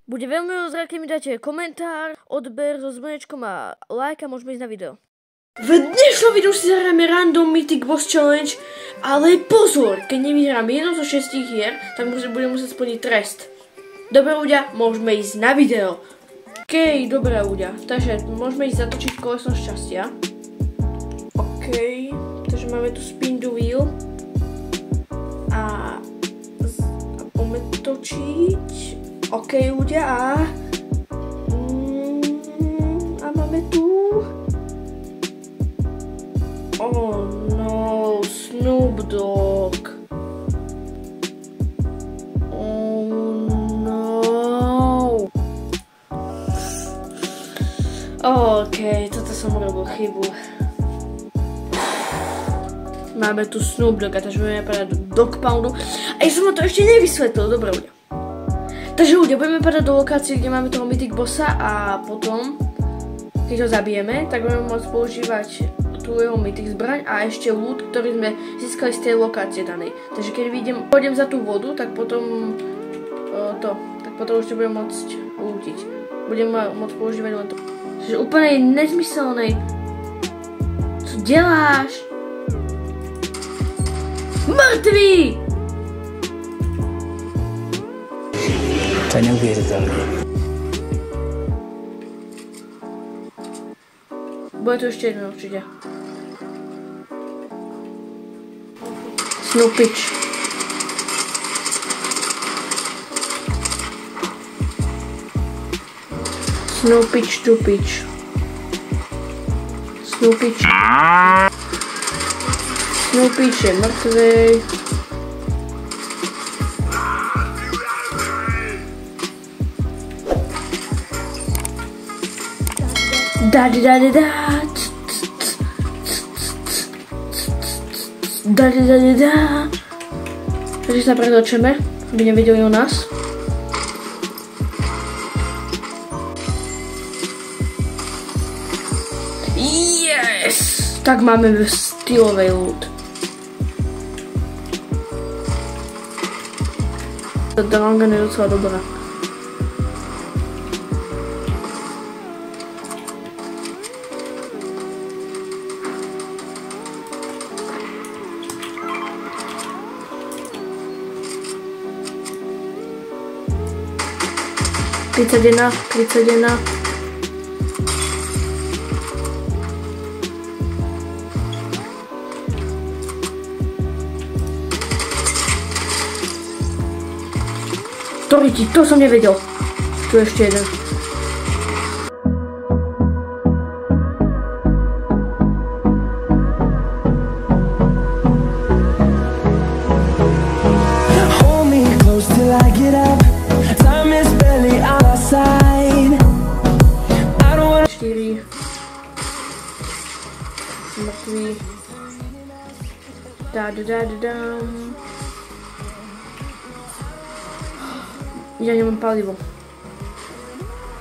Bude veľmi rozrad, keď mi dáte komentár, odber so zvonečkom a like a môžeme ísť na video. V dnešnom videu si zahráme Random Mythic Boss Challenge, ale pozor, keď nevyhrám jedno zo 6 hier, tak budem musieť splniť trest. Dobre ľudia, môžeme ísť na video. OK, dobré ľudia, takže môžeme ísť zatočiť koleso šťastia. OK, takže máme tu spin the wheel. A poďme točiť. OK ľudia a máme tu. Oh no, Snoop Dogg. Oh no. OK, toto som urobil chybu. Máme tu Snoop Dogga, takže budeme padať do Dog Poundu. A ja som to ešte nevysvetlil, dobré ľudia. Takže ľudia, budeme padať do lokácie, kde máme toho Mythic Bossa a potom, keď ho zabijeme, tak budeme môcť používať tú jeho Mythic zbraň a ešte loot, ktorý sme získali z tej lokácie danej. Takže keď pôjdem za tú vodu, tak potom ešte budem môcť lootiť. Budem môcť používať len to. Takže úplne nezmyselnej. Co deláš? Mŕtvý! To je neuvěřitelné. Bude to ešte jedno určite. Snoopitch. Snoopitch, Stupitch. Snoopitch. Snoopitch je mŕtvej. Da. Takže sa pretočíme, aby nevedeli o nás. Yes! Tak máme stylovej loot. Ta Dragon je docela dobrá. Tridsať jedna. To som nevedel. Tu ešte jeden. Hold me close till I get up. Time is barely on our side. I don't wanna 4. Mŕtvý. Dam. Ja nemám palivo.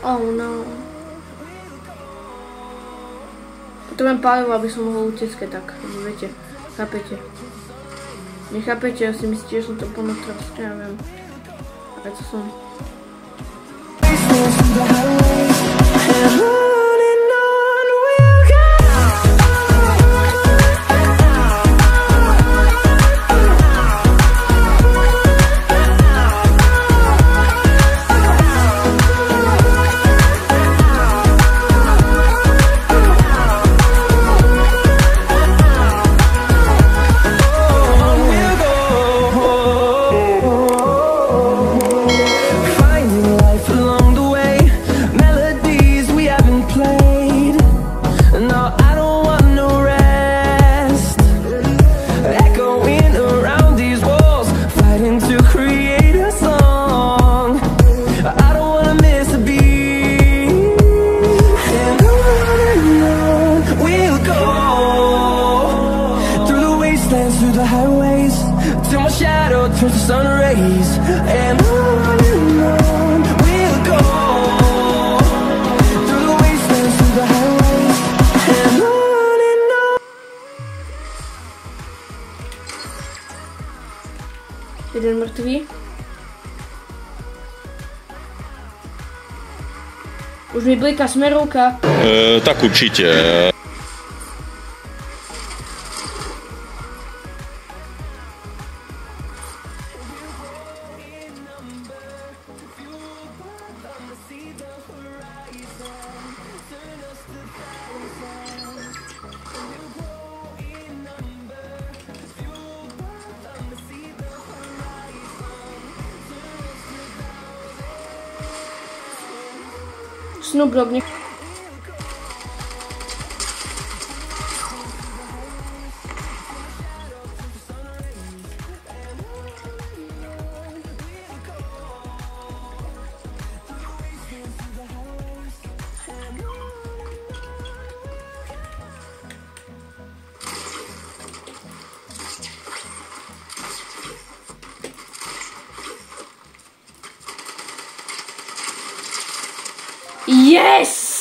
Oh no. Potrebujem palivo, aby som mohol utiecť, tak viete, chápete. Nechápete, ja si myslíte, že som to plno trafiť, ja viem. Ale co som? Už mi bliká smerovka. Tak určite. Snoop Dogg, nech... Yes!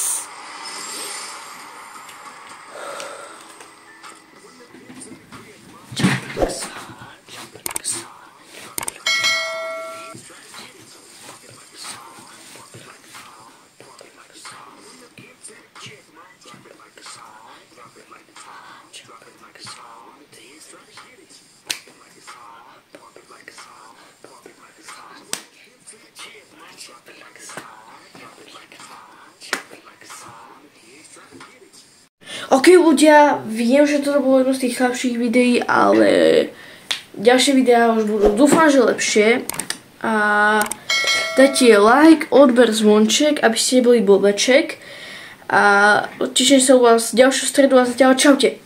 Ok ľudia, viem, že toto bolo jedno z tých slabších videí, ale ďalšie videá už budú, dúfam, že lepšie. A dajte like, odber, zvonček, aby ste neboli blbeček. A teším sa u vás ďalšiu stredu a zatiaľ čaute.